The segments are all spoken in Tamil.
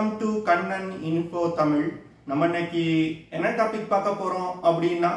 Welcome to Kannan info Tamil. நம்ம இன்னைக்கு என்ன டாபிக் பார்க்க போறோம் அப்படின்னா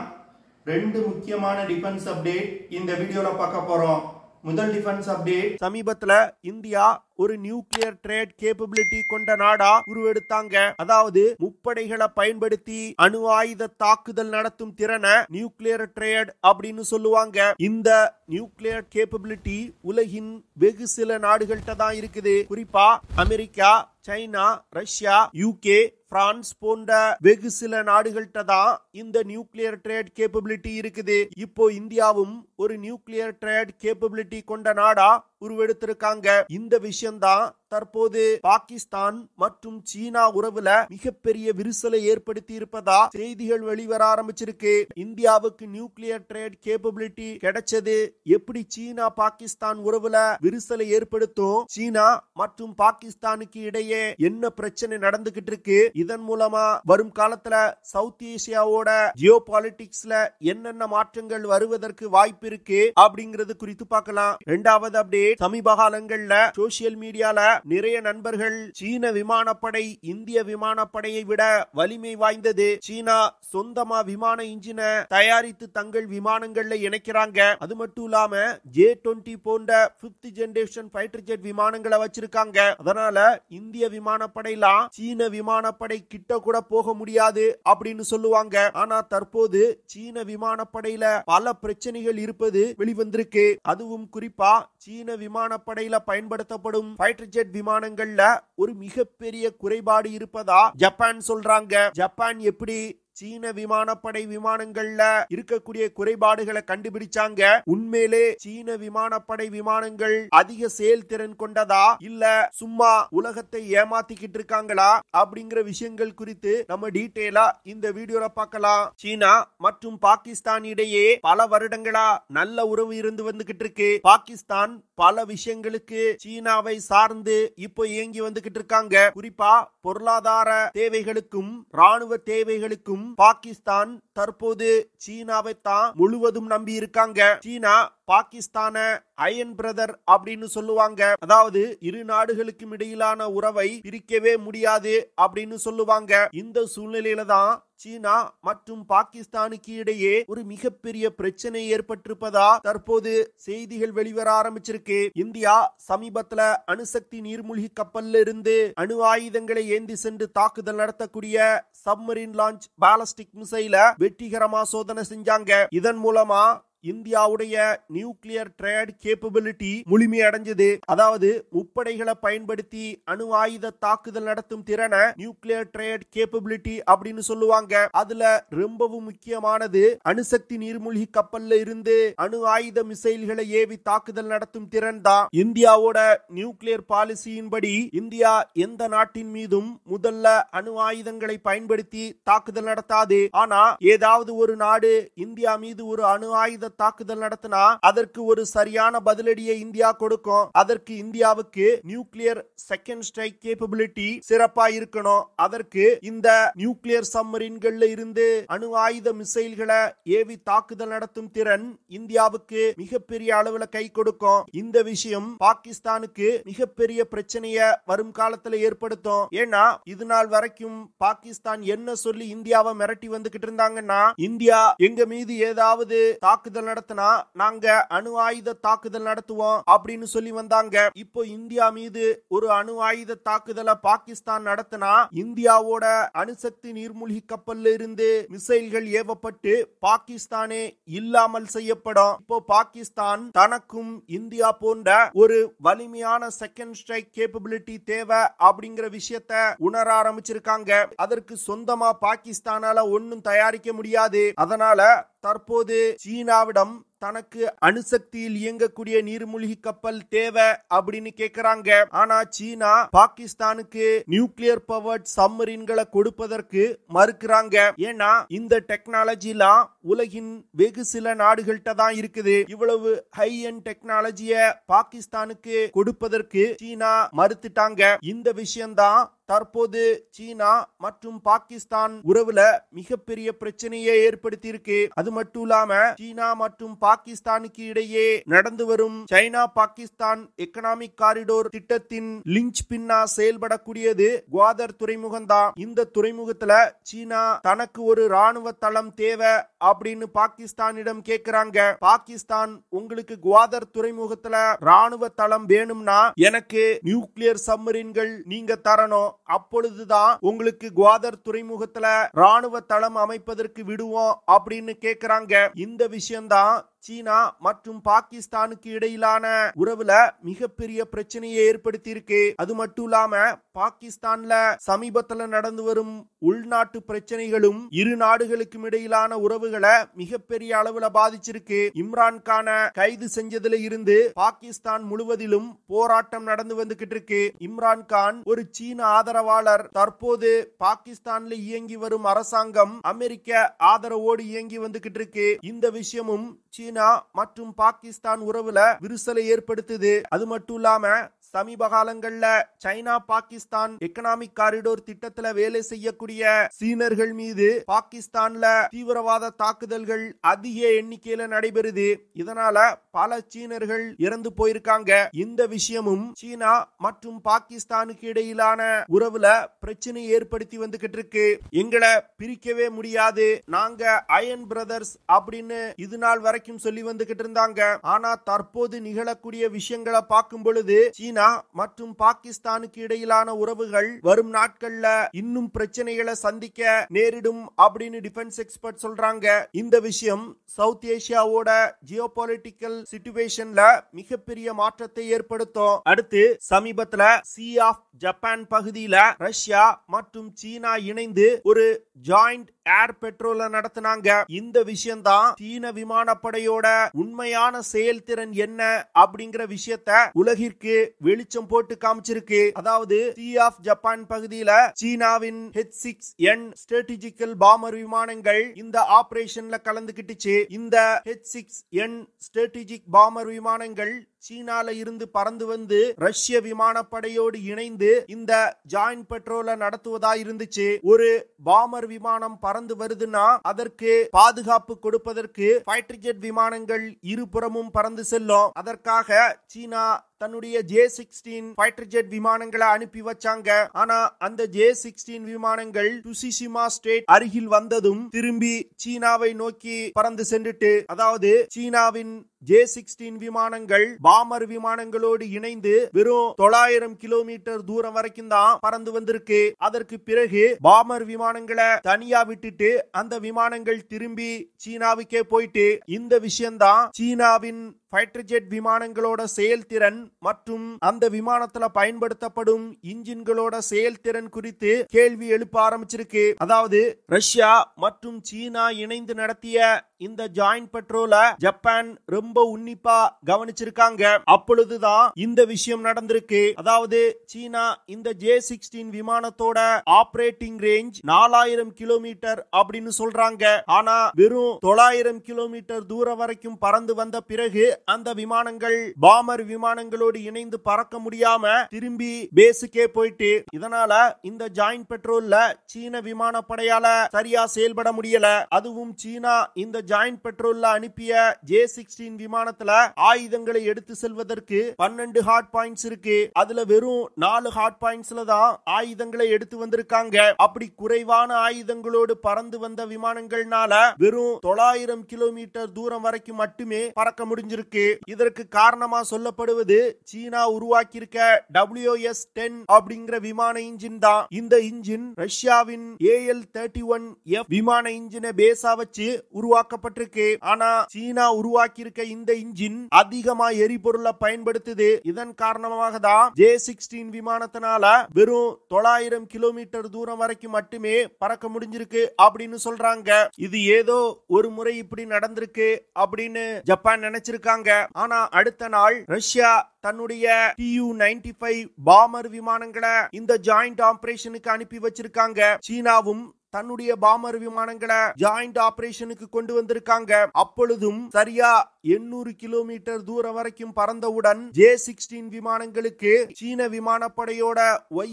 ரெண்டு முக்கியமான டிஃபென்ஸ் அப்டேட் இந்த வீடியோல பார்க்க போறோம். முதல் டிஃபென்ஸ் அப்டேட், சமீபத்துல இந்தியா ஒரு நியூக்ளியர் ட்ரேட் கேப்பபிலிட்டி கொண்ட நாடா உருவெடுத்தாங்க. அதாவது முப்படைகளை பயன்படுத்தி அணு ஆயுத தாக்குதல் நடத்தும் திறனை நியூக்ளியர் ட்ரேட் அப்படின்னு சொல்லுவாங்க. இந்த நியூக்ளியர் கேப்பபிலிட்டி உலகின் வெகு சில நாடுகள்கிட்ட தான் இருக்குது. குறிப்பா America, China, Russia, UK, France போன்ற வெகு சில நாடுகள்கிட்ட தான் இந்த நியூக்ளியர் ட்ரேட் கேப்பபிலிட்டி இருக்குது. இப்போ இந்தியாவும் ஒரு நியூக்ளியர் ட்ரேட் கேப்பபிலிட்டி கொண்ட நாடா உருவெடுத்திருக்காங்க. இந்த விஷயம்தான் தற்போது பாகிஸ்தான் மற்றும் சீனா உறவுல மிகப்பெரிய விரிசலை ஏற்படுத்தி இருப்பதா செய்திகள் வெளிவர ஆரம்பிச்சிருக்கு. இந்தியாவுக்கு நியூக்ளியர் ட்ரேட் கேப்பபிலிட்டி கிடைச்சது எப்படி சீனா பாகிஸ்தான் உறவுல விரிசலை ஏற்படுத்தும், சீனா மற்றும் பாகிஸ்தானுக்கு இடையே என்ன பிரச்சனை நடந்துகிட்டு இருக்கு, இதன் மூலமா வரும் காலத்துல சவுத் ஏசியாவோட ஜியோ பாலிடிக்ஸ்ல என்னென்ன மாற்றங்கள் வருவதற்கு வாய்ப்பு இருக்கு அப்படிங்கிறது குறித்து பார்க்கலாம். இரண்டாவது அப்டேட், சமீப காலங்கள்ல சோசியல் மீடியால நிறைய நண்பர்கள் சீன விமானப்படை இந்திய விமானப்படையை விட வலிமை வாய்ந்தது, சீனா சொந்தமா விமான இன்ஜின தயாரித்து தங்கள் விமானங்கள்ல இணைக்கிறாங்க, அது மட்டும் இல்லாம J-20 போன்ற 5th ஜெனரேஷன் ஃபைட்டர் ஜெட் விமானங்களை வச்சிருக்காங்க, அதனால இந்திய விமானப்படைலாம் சீன விமானப்படை கிட்ட கூட போக முடியாது அப்படின்னு சொல்லுவாங்க. ஆனா தற்போது சீன விமானப்படையில பல பிரச்சனைகள் இருப்பது வெளிவந்திருக்கு. அதுவும் குறிப்பா சீன விமானப்படையில பயன்படுத்தப்படும் ஃபைட்டர் ஜெட் விமானங்கள்ல ஒரு மிகப்பெரிய குறைபாடு இருப்பதா ஜப்பான் சொல்றாங்க. ஜப்பான் எப்படி சீன விமானப்படை விமானங்கள்ல இருக்கக்கூடிய குறைபாடுகளை கண்டுபிடிச்சாங்க? உண்மையிலே சீன விமானப்படை விமானங்கள் அதிக செயல்திறன் கொண்டதா இல்ல சும்மா உலகத்தை ஏமாத்திக்கிட்டு இருக்காங்களா அப்படிங்கிற விஷயங்கள் குறித்து நம்ம டீடைலா இந்த வீடியோல பார்க்கலாம். சீனா மற்றும் பாகிஸ்தான் இடையே பல வருடங்களா நல்ல உறவு இருந்து வந்துகிட்டு இருக்கு. பாகிஸ்தான் பல விஷயங்களுக்கு சீனாவை சார்ந்து இப்போ இயங்கி வந்துகிட்டு இருக்காங்க. குறிப்பா பொருளாதார தேவைகளுக்கும் ராணுவ தேவைகளுக்கும் பாகிஸ்தான் தற்போது சீனாவை தான் முழுவதும் நம்பி இருக்காங்க. சீனா பாகிஸ்தான அயன் பிரதர் அப்படின்னு சொல்லுவாங்க. அதாவது இரு நாடுகளுக்கும் இடையிலான உறவை பிரிக்கவே முடியாது அப்படின்னு சொல்லுவாங்க. இந்த சூழ்நிலையில தான் சீனா மற்றும் பாகிஸ்தானுக்கு இடையே ஒரு மிகப்பெரிய பிரச்சனை ஏற்பட்டிருப்பதா தற்போது செய்திகள் வெளிவர ஆரம்பிச்சிருக்கு. இந்தியா சமீபத்துல அணுசக்தி நீர்மூழ்கி கப்பல்ல இருந்து அணு ஆயுதங்களை ஏந்தி சென்று தாக்குதல் நடத்தக்கூடிய சப்மரீன் லான்ச் பாலிஸ்டிக் மிசைல வெற்றிகரமா சோதனை செஞ்சாங்க. இதன் மூலமா இந்தியாவுடைய நியூக்ளியர் ட்ரேட் கேப்பபிலிட்டி முழுமையடைஞ்சது. அதாவது முப்படைகளை பயன்படுத்தி அணு ஆயுத தாக்குதல் நடத்தும் திறனை நியூக்ளியர் ட்ரேட் கேப்பபிலிட்டி அப்படின்னு சொல்லுவாங்க. அதுல ரொம்பவும் முக்கியமானது அணுசக்தி நீர்மூழ்கி கப்பல்ல இருந்து அணு ஆயுத மிசைல்களை ஏவி தாக்குதல் நடத்தும் திறன் தான். இந்தியாவோட நியூக்ளியர் பாலிசியின்படி இந்தியா எந்த நாட்டின் மீதும் முதல்ல அணு ஆயுதங்களை பயன்படுத்தி தாக்குதல் நடத்தாது. ஆனா ஏதாவது ஒரு நாடு இந்தியா மீது ஒரு அணு ஆயுத தாக்குதல் நடத்தினா அதற்கு ஒரு சரியான பதிலடியை இந்தியா கொடுக்கும். அதற்கு இந்தியாவுக்கு நியூக்ளியர் செகண்ட் ஸ்ட்ரைக் கேப்பபிலிட்டி சிறப்பா இருக்கணும். அதற்கு இந்த நியூக்ளியர் சப்மரீன்கள்ல இருந்து அணு ஆயுத மிசைல்களை ஏவி தாக்குதல் நடத்தும் திறன் இந்தியாவுக்கு மிகப்பெரிய அளவுல கை கொடுக்கும். இந்த விஷயம் பாகிஸ்தானுக்கு மிகப்பெரிய பிரச்சனையை வரும் காலத்துல ஏற்படுத்தும். ஏன்னா இது நாள் வரைக்கும் பாகிஸ்தான் என்ன சொல்லி இந்தியாவை மிரட்டி வந்துகிட்டு இருந்தாங்கன்னா, இந்தியா எங்க மீது ஏதாவது தாக்குதல் நடத்தினா நாங்க அணு ஆயுத தாக்குதல் நடத்துவோம் அப்படின்னு சொல்லி வந்தாங்க. இப்போ இந்தியா மீது ஒரு அணு ஆயுத தாக்குதலை பாகிஸ்தான் நடத்தினா இந்தியாவோட அணுசக்தி நீர்மூழ்கி கப்பல்ல இருந்து மிசைல்கள் ஏவப்பட்டு பாகிஸ்தானே இல்லாமல் செய்யப்படும். இப்போ பாகிஸ்தான் தனக்கும் இந்தியா போன்ற ஒரு வலிமையான செகண்ட் ஸ்ட்ரைக் கேப்பபிலிட்டி தேவை அப்படிங்கிற விஷயத்தை உணர ஆரம்பிச்சிருக்காங்க. அதற்கு சொந்தமா பாகிஸ்தானால ஒன்னும் தயாரிக்க முடியாது. அதனால தற்போது சீனாவிடம் தனக்கு அணுசக்தியில் இயங்கக்கூடிய நீர்மூழ்கி கப்பல் தேவை அப்படின்னு கேக்குறாங்க. ஆனா சீனா பாகிஸ்தானுக்கு நியூக்ளியர் பவர்ட் சப்மரீன்களை கொடுப்பதற்கு மறுக்கிறாங்க. ஏன்னா இந்த டெக்னாலஜிலாம் உலகின் வெகு சில நாடுகள்கிட்ட தான் இருக்குது. இவ்வளவு ஹை எண்ட் டெக்னாலஜிய பாகிஸ்தானுக்கு கொடுப்பதற்கு சீனா மறுத்துட்டாங்க. இந்த விஷயம்தான் தற்போது சீனா மற்றும் பாகிஸ்தான் உறவுல மிகப்பெரிய பிரச்சனையை ஏற்படுத்தி இருக்கு. அது மட்டும் இல்லாம சீனா மற்றும் பாகிஸ்தானுக்கு இடையே நடந்து வரும் சைனா பாகிஸ்தான் எக்கனாமிக் காரிடோர் திட்டத்தின் லிஞ்ச் பின்னா செயல்படக்கூடியது குவாதர் துறைமுகம் தான். இந்த துறைமுகத்துல சீனா தனக்கு ஒரு ராணுவ தளம் தேவை அப்படின்னு பாகிஸ்தானிடம் கேக்குறாங்க. பாகிஸ்தான் உங்களுக்கு குவாதர் துறைமுகத்துல ராணுவ தளம் வேணும்னா எனக்கு நியூக்ளியர் சப்மரீன்கள் நீங்க தரணும், அப்பொழுதுதான் உங்களுக்கு குவாதர் துறைமுகத்துல ராணுவ தளம் அமைப்பதற்கு விடுவோம் அப்படின்னு கேக்குறாங்க. இந்த விஷயம்தான் சீனா மற்றும் பாகிஸ்தானுக்கு இடையிலான உறவுல மிகப்பெரிய பிரச்சனையை ஏற்படுத்தி இருக்கு. அது மட்டும் இல்லாம பாகிஸ்தான்ல சமீபத்துல நடந்து வரும் உள்நாட்டு பிரச்சனைகளும் இரு நாடுகளுக்கும் இடையிலான உறவுகளை மிகப்பெரிய அளவுல பாதிச்சிருக்கு. இம்ரான்கான கைது செஞ்சதுல இருந்து பாகிஸ்தான் முழுவதிலும் போராட்டம் நடந்து வந்துகிட்டு இருக்கு. இம்ரான்கான் ஒரு சீன ஆதரவாளர். தற்போது பாகிஸ்தான்ல இயங்கி வரும் அரசாங்கம் அமெரிக்க ஆதரவோடு இயங்கி வந்துகிட்டு இருக்கு. இந்த விஷயமும் சீனா மற்றும் பாகிஸ்தான் உறவுல விரிசலை ஏற்படுத்துது. அது மட்டும் இல்லாம சமீப காலங்கள்ல சைனா பாகிஸ்தான் எக்கனாமிக் காரிடோர் திட்டத்துல வேலை செய்யக்கூடிய சீனர்கள் மீது பாகிஸ்தான்ல தீவிரவாத தாக்குதல்கள் அதிக எண்ணிக்கையில நடைபெறுது. இதனால பல சீனர்கள் இறந்து போயிருக்காங்க. இந்த விஷயமும் சீனா மற்றும் பாகிஸ்தானுக்கு இடையிலான உறவுல பிரச்சனை ஏற்படுத்தி வந்துகிட்டு இருக்கு. எங்களை பிரிக்கவே முடியாது, நாங்க அயன் பிரதர்ஸ் அப்படின்னு இது நாள் வரைக்கும் சொல்லி வந்துகிட்டு இருந்தாங்க. ஆனா தற்போது நிகழக்கூடிய விஷயங்களை பார்க்கும் பொழுது சீனா மற்றும் பாகிஸ்தானுக்கு இடையிலான உறவுகள் வரும் நாட்கள்ல இன்னும் பிரச்சனைகளை சந்திக்க நேரிடும் அப்படின்னு டிஃபென்ஸ் எக்ஸ்பர்ட் சொல்றாங்க. இந்த விஷயம் சவுத் ஏசியாவோட ஜியோபாலிட்டிக்கல் சிச்சுவேஷன்ல மிகப்பெரிய மாற்றத்தை ஏற்படுத்தும். அடுத்து சமீபத்துல சி ஆஃப் ஜப்பான் பகுதியில ரஷ்யா மற்றும் சீனா இணைந்து ஒரு ஜாயிண்ட் ஏர் பெட்ரோல நடத்தினாங்க. இந்த விஷயம் தான் சீன விமானப்படையோட உண்மையான செயல்திறன் என்ன அப்படிங்கிற விஷயத்தை உலகிற்கு வெளிச்சம் போட்டு காமிச்சிருக்கு. அதாவது சி ஆஃப் ஜப்பான் பகுதியில சீனாவின் H-6N ஸ்ட்ராட்டஜிக்கல் பாமர் விமானங்கள் இந்த ஆபரேஷன்ல கலந்துகிட்டுச்சு. இந்த H-6N ஸ்ட்ராட்டஜிக் பாமர் விமானங்கள் சீனால இருந்து பறந்து வந்து ரஷ்ய விமானப்படையோடு இணைந்து இந்த ஜாயிண்ட் பெட்ரோல நடத்துவதா இருந்துச்சு. ஒரு பாமர் விமானம் பறந்து வருதுன்னா அதற்கு பாதுகாப்பு கொடுப்பதற்கு ஃபைட்டர் ஜெட் விமானங்கள் இருபுறமும் பறந்து செல்லும். அதற்காக சீனா தன்னுடைய J-16 ஃபைட்டர் ஜெட் விமானங்களை அனுப்பி வச்சாங்க. ஆனா அந்த J-16 விமானங்கள் டுசிஷிமா ஸ்டேட் அருகில் வந்ததும் திரும்பி சீனாவை நோக்கி பறந்து சென்றுட்டு, அதாவது சீனாவின் J-16 விமானங்கள் பாமர் விமானங்களோடு இணைந்து வெறும் 900 கிலோமீட்டர் தூரம் வரைக்கும் தான் பறந்து வந்திருக்கு. அதற்கு பிறகு பாமர் விமானங்களை தனியா விட்டுட்டு அந்த விமானங்கள் திரும்பி சீனாவுக்கே போயிட்டு, இந்த விஷயம்தான் சீனாவின் ஃபைட்டர் ஜெட் விமானங்களோட செயல்திறன் மற்றும் அந்த விமானத்துல பயன்படுத்தப்படும் இன்ஜின்களோட செயல்திறன் குறித்து கேள்வி எழுப்ப ஆரம்பிச்சிருக்கு. அதாவது ரஷ்யா மற்றும் சீனா இணைந்து நடத்திய இந்த ஜாயிண்ட் பெட்ரோல ஜப்பான் ரொம்ப உன்னிப்பா கவனிச்சிருக்காங்க. அப்பொழுதுதான் இந்த விஷயம் நடந்திருக்கு. அதாவது சீனா இந்த J-16 விமானத்தோட ஆபரேட்டிங் ரேஞ்ச் 4000 கிலோமீட்டர் அப்படின்னு சொல்றாங்க. ஆனா வெறும் 900 கிலோமீட்டர் தூரம் வரைக்கும் பறந்து வந்த பிறகு அந்த விமானங்கள் பாமர் விமானங்களோடு இணைந்து பறக்க முடியாம திரும்பி பேஸுக்கே போயிட்டு, இதனால இந்த ஜாயிண்ட் பெட்ரோல்ல சீன விமானப்படையால சரியா செயல்பட முடியல. அதுவும் சீனா இந்த ஜாயிண்ட் பெட்ரோல்ல அனுப்பிய J-16 விமானத்துல ஆயுதங்களை எடுத்து செல்வதற்கு 12 ஹார்ட் பாயிண்ட்ஸ் இருக்கு. அதுல வெறும் 4 ஹார்ட் பாயிண்ட்ஸ்ல தான் ஆயுதங்களை எடுத்து வந்திருக்காங்க. அப்படி குறைவான ஆயுதங்களோடு பறந்து வந்த விமானங்கள்னால வெறும் 900 கிலோமீட்டர் தூரம் வரைக்கும் மட்டுமே பறக்க முடிஞ்சிருக்கு. இதற்கு காரணமா சொல்லப்படுவது சீனா உருவாக்கி இருக்க WS-10 அப்படிங்கிற விமான இன்ஜின் தான். இந்த இன்ஜின் ரஷ்யாவின் AL-31F விமான இன்ஜினை பேஸா வச்சு உருவாக்கப்பட்டிருக்கு. ஆனா சீனா உருவாக்கி இருக்க இந்த இன்ஜின் அதிகமா எரிபொருளை பயன்படுத்துது. இதன் காரணமாக தான் J-16 விமானத்தினால வெறும் 900 கிலோமீட்டர் தூரம் வரைக்கும் மட்டுமே பறக்க முடிஞ்சிருக்கு அப்படின்னு சொல்றாங்க. இது ஏதோ ஒரு முறை இப்படி நடந்திருக்கு அப்படின்னு ஜப்பான் நினைச்சிருக்காங்க. ஆனா அடுத்த நாள் ரஷ்யா தன்னுடைய Tu-95 பாமர் விமானங்களை இந்த ஜாயிண்ட் ஆபரேஷனுக்கு அனுப்பி வச்சிருக்காங்க. சீனாவும் தன்னுடைய பாமர் விமானங்களை ஜாயிண்ட் ஆபரேஷனுக்கு கொண்டு வந்திருக்காங்க. அப்பொழுதும் சரியா 800 கிலோமீட்டர் தூரம் வரைக்கும் பறந்தவுடன் J-16 விமானங்களுக்கு சீன விமானப்படையோட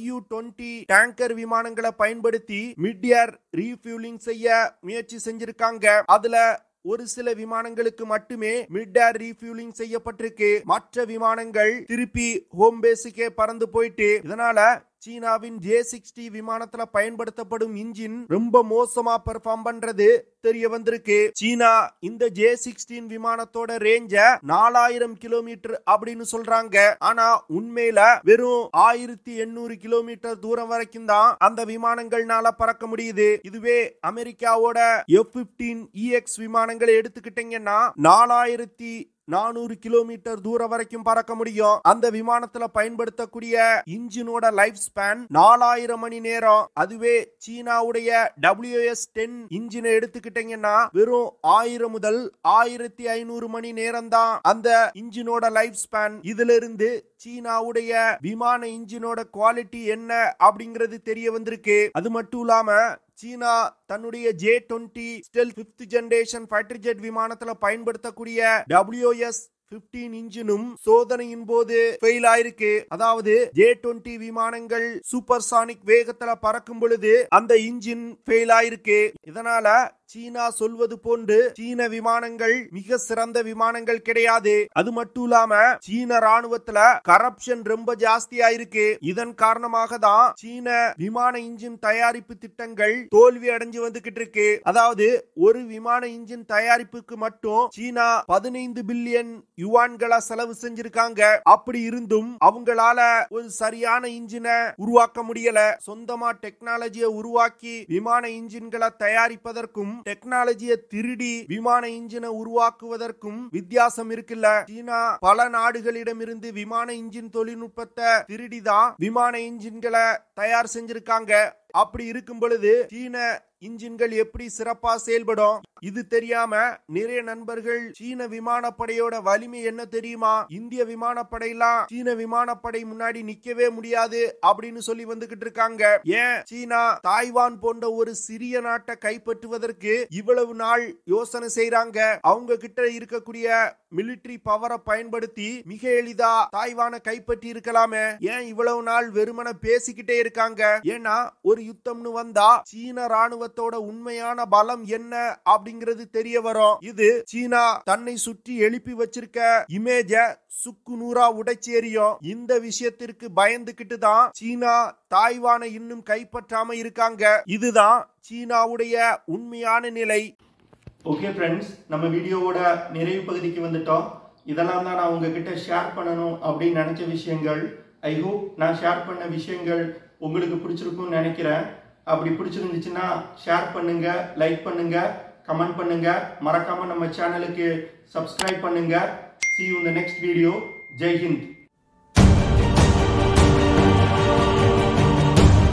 Yu-20 டேங்கர் விமானங்களை பயன்படுத்தி மிட் ஏர் ரீஃபியூலிங் செய்ய முயற்சி செஞ்சிருக்காங்க. அதுல ஒரு சில விமானங்களுக்கு மட்டுமே மிட் ஏர் ரீஃபியூலிங் செய்யப்பட்டிருக்கு. மற்ற விமானங்கள் திருப்பி ஹோம் பேஸுக்கே பறந்து போயிட்டு, இதனால சீனாவின் J60 விமானத்துல பயன்படுத்தப்படும் இன்ஜின் ரொம்ப மோசமா பெர்ஃபார்ம் பண்றது தெரிய வந்திருக்கு. சீனா இந்த J16 விமானத்தோட ரேஞ்ச 4000 கிலோமீட்டர் அப்படின்னு சொல்றாங்க. ஆனா உண்மையில வெறும் 1800 கிலோமீட்டர் தூரம் வரைக்கும் தான் அந்த விமானங்கள்னால பறக்க முடியுது. இதுவே அமெரிக்காவோட F-15EX விமானங்களை எடுத்துக்கிட்டீங்கன்னா 4400 கிலோமீட்டர் தூரம் வரைக்கும் பறக்க முடியும். அந்த விமானத்துல பயன்படுத்தக்கூடிய இன்ஜினோட லைஃப் ஸ்பேன் 4000 மணி நேரம். அதுவே சீனாவுடைய WS-10 இன்ஜினை எடுத்துக்கிட்டீங்கன்னா வெறும் 1000 முதல் 1500 மணி நேரம் தான் அந்த இன்ஜினோட லைஃப் ஸ்பேன். இதுல இருந்து சீனாவுடைய விமான இன்ஜினோட குவாலிட்டி என்ன அப்படிங்கிறது தெரிய வந்திருக்கு. அது மட்டும் இல்லாம சீனா தன்னுடைய J-20 stealth 5th generation fighter jet விமானத்துல பயன்படுத்தக்கூடிய WS-15 இன்ஜினும் சோதனையின் போது ஃபெயில் ஆயிருக்கு. அதாவது J-20 விமானங்கள் சூப்பர்சானிக் வேகத்துல பறக்கும் பொழுது அந்த இன்ஜின் ஃபெயில் ஆயிருக்கு. இதனால சீனா சொல்வது போன்று சீன விமானங்கள் மிக சிறந்த விமானங்கள் கிடையாது. அது மட்டும் இல்லாம சீன ராணுவத்துல கரப்ஷன் ரொம்ப ஜாஸ்தியா இருக்கு. இதன் காரணமாக தான் சீன விமான இன்ஜின் தயாரிப்பு திட்டங்கள் தோல்வி அடைஞ்சு வந்துகிட்டு இருக்கு. அதாவது ஒரு விமான இன்ஜின் தயாரிப்புக்கு மட்டும் சீனா 15 பில்லியன் யுவான்களா செலவு செஞ்சிருக்காங்க. அப்படி இருந்தும் அவங்களால ஒரு சரியான இன்ஜினை உருவாக்க முடியல. சொந்தமா டெக்னாலஜியை உருவாக்கி விமான இன்ஜின்களை தயாரிப்பதற்கும் டெக்னாலஜியை திருடி விமான இன்ஜினை உருவாக்குவதற்கும் வித்தியாசம் இருக்குல்ல. சீனா பல நாடுகளிடமிருந்து விமான இன்ஜின் தொழில்நுட்பத்தை திருடிதான் விமான இன்ஜின்களை தயார் செஞ்சிருக்காங்க. அப்படி இருக்கும் பொழுது சீன இன்ஜின்கள் எப்படி சிறப்பா செயல்படும்? இது தெரியாம நிறைய நண்பர்கள் சீன விமானப்படையோட வலிமை என்ன தெரியுமா, இந்திய விமானப்படையெல்லாம் சீன விமானப்படை முன்னாடி நிக்கவே முடியாது அப்படின்னு சொல்லி வந்துகிட்டு இருக்காங்க. ஏன் சீனா தாய்வான் போன்ற ஒரு சிறிய நாட்டை கைப்பற்றுவதற்கு இவ்வளவு நாள் யோசனை செய்யறாங்க? அவங்க கிட்ட இருக்கக்கூடிய மிலிட்டரி பவரை பயன்படுத்தி மிக எளிதா தாய்வானை கைப்பற்றி இருக்கலாமே. ஏன் இவ்வளவு நாள் வெறுமன பேசிக்கிட்டே இருக்காங்க? ஏன்னா ஒரு யுத்தம்னு வந்தா சீன ராணுவத்தோட உண்மையான பலம் என்ன அப்படிங்கிறது தெரிய வரும். இது சீனா தன்னை சுற்றி எழுப்பி வச்சிருக்க இமேஜ சுக்கு நூறா உடைச்சி எறியும். இந்த விஷயத்திற்கு பயந்துகிட்டு தான் சீனா தாய்வானை இன்னும் கைப்பற்றாம இருக்காங்க. இதுதான் சீனாவுடைய உண்மையான நிலை. ஓகே ஃப்ரெண்ட்ஸ், நம்ம வீடியோவோட நிறைவு பகுதிக்கு வந்துட்டோம். இதெல்லாம் தான் நான் உங்ககிட்ட ஷேர் பண்ணணும் அப்படின்னு நினைச்ச விஷயங்கள். ஐ ஹோப் நான் ஷேர் பண்ண விஷயங்கள் உங்களுக்கு பிடிச்சிருக்கும்னு நினைக்கிறேன். அப்படி பிடிச்சிருந்துச்சுன்னா ஷேர் பண்ணுங்க, லைக் பண்ணுங்க, கமெண்ட் பண்ணுங்க. மறக்காம நம்ம சேனலுக்கு சப்ஸ்கிரைப் பண்ணுங்க. See you in the next video. Jai Hind.